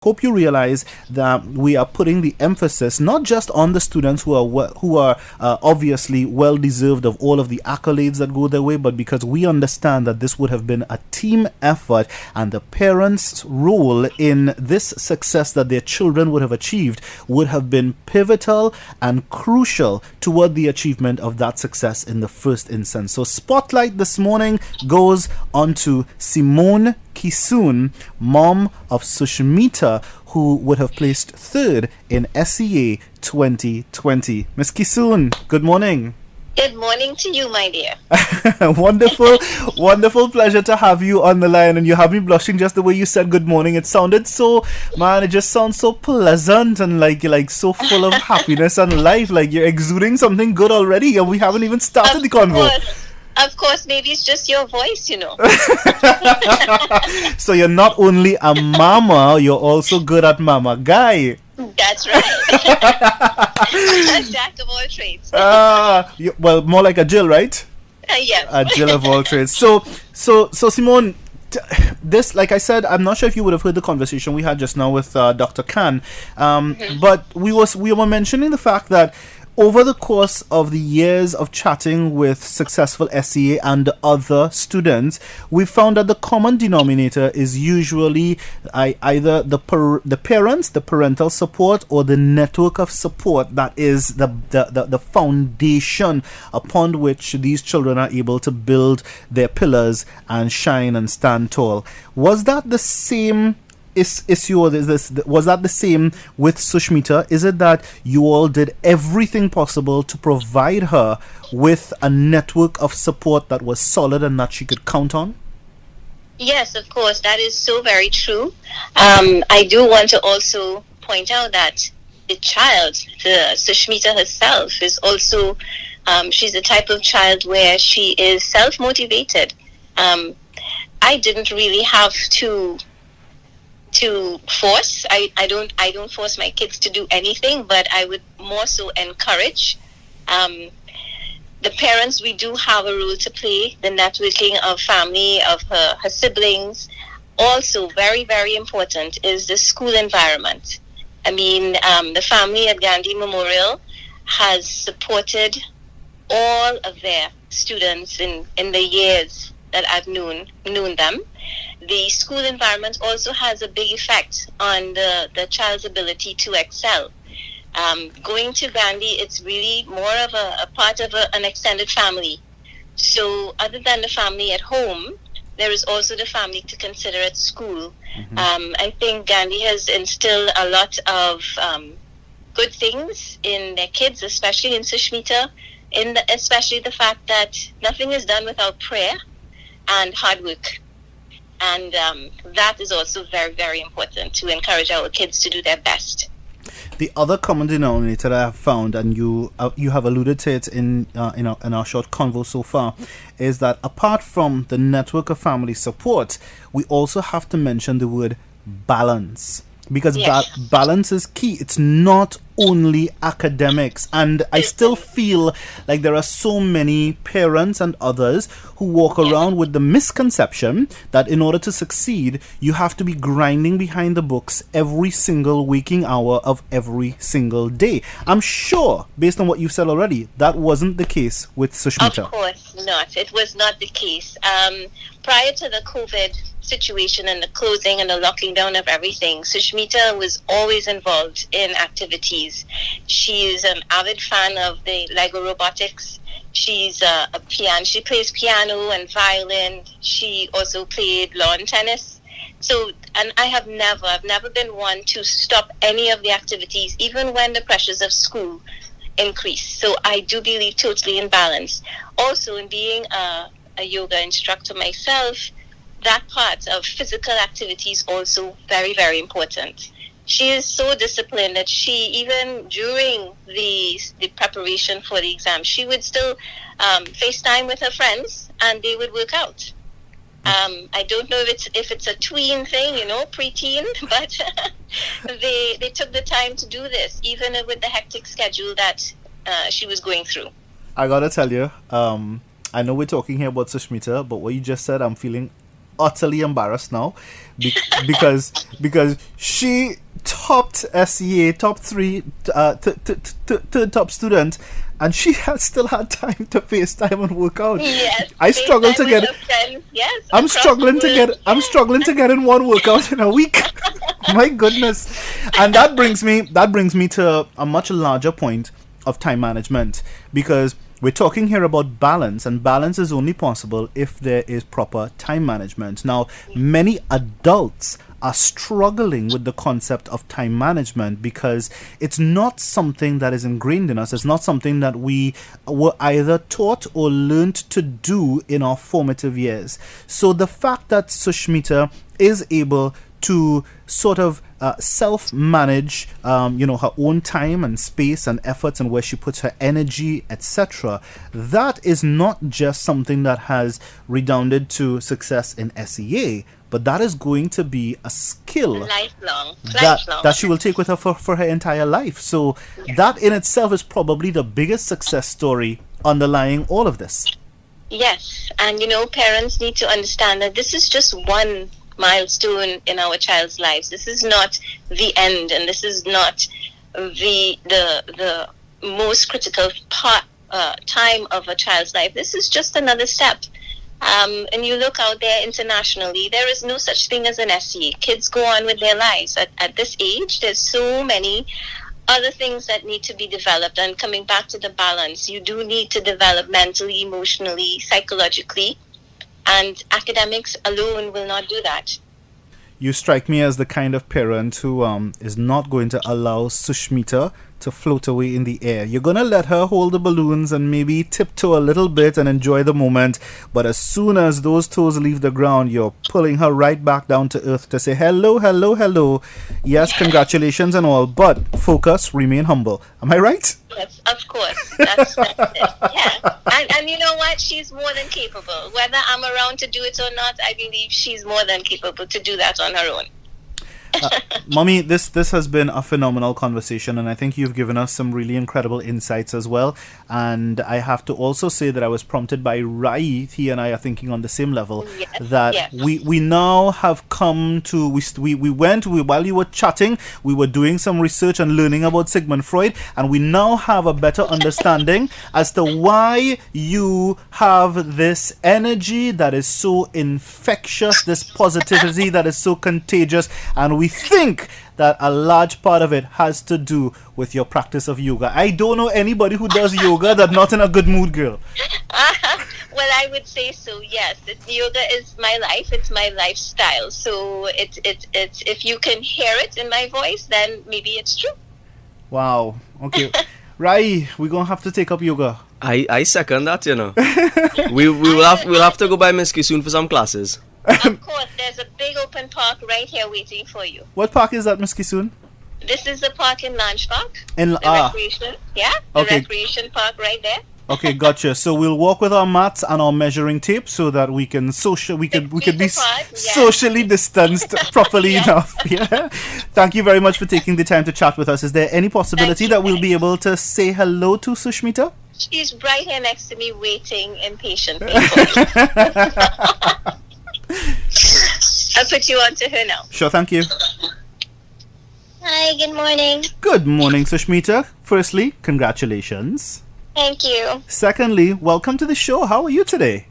Hope you realize that we are putting the emphasis not just on the students who are obviously well deserved of all of the accolades that go their way, but because we understand that this would have been a team effort, and the parents' role in this success that their children would have achieved would have been pivotal and crucial toward the achievement of that success in the first instance. So spotlight this morning goes on to Simone Kissoon, mom of Sushmita, who would have placed third in S.E.A 2020. Miss Kissoon, good morning. Good morning to you, my dear. Wonderful pleasure to have you on the line, and you have me blushing just the way you said good morning. It sounded so, man, it just sounds so pleasant and like you're like so full of happiness and life, like you're exuding something good already, and we haven't even started the convo. Of course, maybe it's just your voice, you know. So you're not only a mama, you're also good at mama guy. That's right. A jack of all trades. Well, more like a Jill, right? Yes. A Jill of all trades. So Simone, this, like I said, I'm not sure if you would have heard the conversation we had just now with Dr. Khan, but we were mentioning the fact that over the course of the years of chatting with successful S.E.A and other students, we found that the common denominator is usually either the parents, the parental support, or the network of support that is the foundation upon which these children are able to build their pillars and shine and stand tall. Was that the same issue, or was that the same with Sushmita? Is it that you all did everything possible to provide her with a network of support that was solid and that she could count on? Yes, of course, that is so very true. I do want to also point out that the child, the Sushmita herself, is also she's the type of child where she is self-motivated. I didn't really have to force. I don't force my kids to do anything, but I would more so encourage. The parents, we do have a role to play. The networking of family, of her siblings. Also, very, very important is the school environment. I mean, the family at Gandhi Memorial has supported all of their students in the years that I've known them. The school environment also has a big effect on the child's ability to excel. Going to Gandhi, it's really more of a part of an extended family. So other than the family at home, there is also the family to consider at school. Mm-hmm. I think Gandhi has instilled a lot of good things in their kids, especially in Sushmita, especially the fact that nothing is done without prayer and hard work. And that is also very, very important, to encourage our kids to do their best. The other common denominator that I have found, and you have alluded to it in our short convo so far, is that apart from the network of family support, we also have to mention the word balance. Because yes, balance is key. It's not only academics. And I still feel like there are so many parents and others who walk around with the misconception that in order to succeed, you have to be grinding behind the books every single waking hour of every single day. I'm sure, based on what you've said already, that wasn't the case with Sushmita. Of course not. It was not the case. Prior to the COVID situation and the closing and the locking down of everything, Sushmita was always involved in activities. She is an avid fan of the Lego robotics. She's a piano. She plays piano and violin. She also played lawn tennis. So, and I've never been one to stop any of the activities, even when the pressures of school increase. So I do believe totally in balance. Also, in being a yoga instructor myself, that part of physical activity is also very, very important. She is so disciplined that she, even during the preparation for the exam, she would still FaceTime with her friends and they would work out. I don't know if it's a tween thing, preteen, but they took the time to do this, even with the hectic schedule that she was going through. I gotta tell you, I know we're talking here about Sushmita, but what you just said, I'm feeling utterly embarrassed now because she topped S.E.A, top three, top student, and she still had time to FaceTime and work out. Yes, I struggle to get. Yes, I'm struggling to get in one workout in a week. My goodness, and that brings me to a much larger point of time management, because we're talking here about balance, and balance is only possible if there is proper time management. Now, many adults are struggling with the concept of time management because it's not something that is ingrained in us. It's not something that we were either taught or learned to do in our formative years. So the fact that Sushmita is able to sort of self-manage, her own time and space and efforts and where she puts her energy, etc. That is not just something that has redounded to success in S.E.A, but that is going to be a skill lifelong. That she will take with her for her entire life. So that in itself is probably the biggest success story underlying all of this. Yes, and parents need to understand that this is just one milestone in our child's lives. This is not the end, and this is not the most critical time of a child's life. This is just another step. And you look out there internationally, there is no such thing as an S.E.A. Kids go on with their lives. At this age, there's so many other things that need to be developed. And coming back to the balance, you do need to develop mentally, emotionally, psychologically. And academics alone will not do that. You strike me as the kind of parent who is not going to allow Sushmita to float away in the air. You're going to let her hold the balloons and maybe tiptoe a little bit and enjoy the moment. But as soon as those toes leave the ground, you're pulling her right back down to earth to say, hello, hello, hello. Yes, congratulations and all. But focus, remain humble. Am I right? Yes, of course. That's it. Yeah. And you know what? She's more than capable. Whether I'm around to do it or not, I believe she's more than capable to do that on her own. Mommy, this has been a phenomenal conversation, and I think you've given us some really incredible insights as well. And I have to also say that I was prompted by Rai. He and I are thinking on the same level. Yes. We now have come to while you were chatting, we were doing some research and learning about Sigmund Freud, and we now have a better understanding as to why you have this energy that is so infectious, this positivity that is so contagious, and we think that a large part of it has to do with your practice of yoga. I don't know anybody who does yoga that's not in a good mood, girl. Well, I would say so, yes. Yoga is my life. It's my lifestyle. So it's if you can hear it in my voice, then maybe it's true. Wow. Okay. Rai, we're going to have to take up yoga. I second that, we'll have to go by Miss Kissoon for some classes. Of course, there's a big open park right here waiting for you. What park is that, Miss Kissoon? This is the park in Ramsawak. Recreation. Yeah, the recreation park right there. Okay, gotcha. So we'll walk with our mats and our measuring tape so that we can be socially distanced properly enough. Yeah. Thank you very much for taking the time to chat with us. Is there any possibility that we'll be able to say hello to Sushmita? She's right here next to me, waiting impatiently. I'll put you on to her now. Sure, thank you. Hi, good morning. Good morning, Sushmita. Firstly, congratulations. Thank you. Secondly, welcome to the show. How are you today?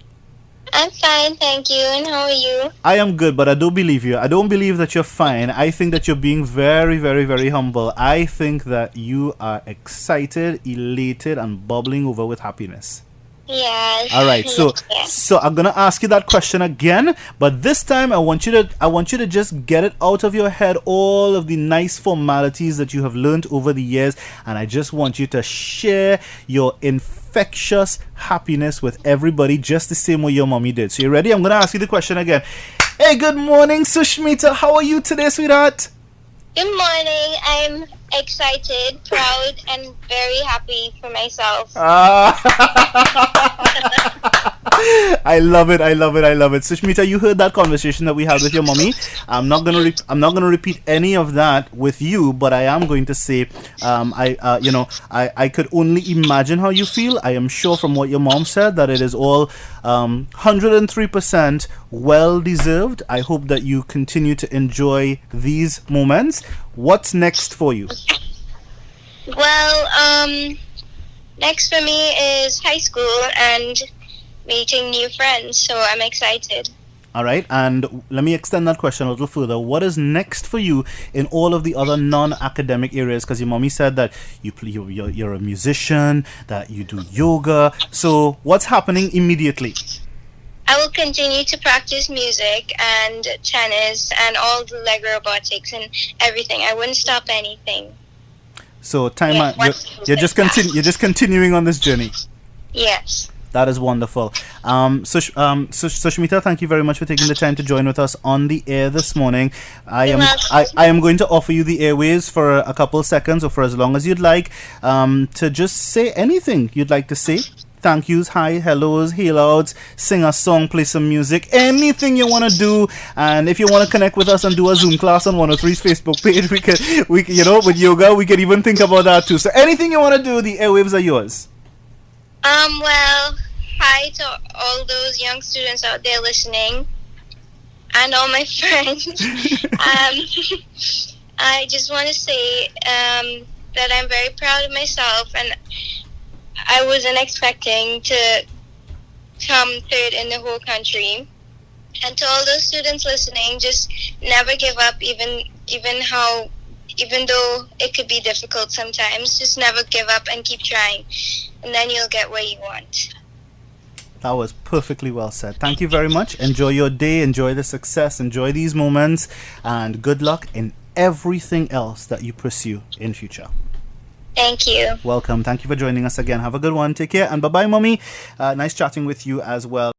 I'm fine, thank you. And how are you? I am good, but I don't believe you. I don't believe that you're fine. I think that you're being very, very, very humble. I think that you are excited, elated, and bubbling over with happiness. Yes. All right. So I'm gonna ask you that question again, but this time I want you to just get it out of your head, all of the nice formalities that you have learned over the years, and I just want you to share your infectious happiness with everybody, just the same way your mommy did. So you ready? I'm gonna ask you the question again. Hey, good morning, Sushmita. How are you today, sweetheart? Good morning. I'm excited, proud, and very happy for myself. I love it. I love it. I love it. Sushmita, you heard that conversation that we had with your mommy. I'm not gonna repeat any of that with you, but I am going to say, I could only imagine how you feel. I am sure from what your mom said that it is all 103% well deserved. I hope that you continue to enjoy these moments. What's next for you? Well, next for me is high school and meeting new friends, so I'm excited. All right, and let me extend that question a little further. What is next for you in all of the other non-academic areas? Because your mommy said that you're a musician, that you do yoga. So what's happening immediately? I will continue to practice music and tennis and all the leg robotics and everything. I wouldn't stop anything. So you're just continuing on this journey. Yes. That is wonderful. Sushmita, thank you very much for taking the time to join with us on the air this morning. I am going to offer you the airwaves for a couple seconds or for as long as you'd like, to just say anything you'd like to say. Thank yous, hi, hellos, hail outs, sing a song, play some music, anything you want to do. And if you want to connect with us and do a Zoom class on 103's Facebook page, we can, with yoga, we can even think about that too. So anything you want to do, the airwaves are yours. Well, hi to all those young students out there listening and all my friends. I just want to say that I'm very proud of myself, and I wasn't expecting to come third in the whole country. And to all those students listening, just never give up, even though it could be difficult sometimes. Just never give up and keep trying, and then you'll get where you want. That was perfectly well said. Thank you very much. Enjoy your day, enjoy the success, enjoy these moments, and good luck in everything else that you pursue in future. Thank you. Welcome. Thank you for joining us again. Have a good one. Take care, and bye-bye, Mommy. Nice chatting with you as well.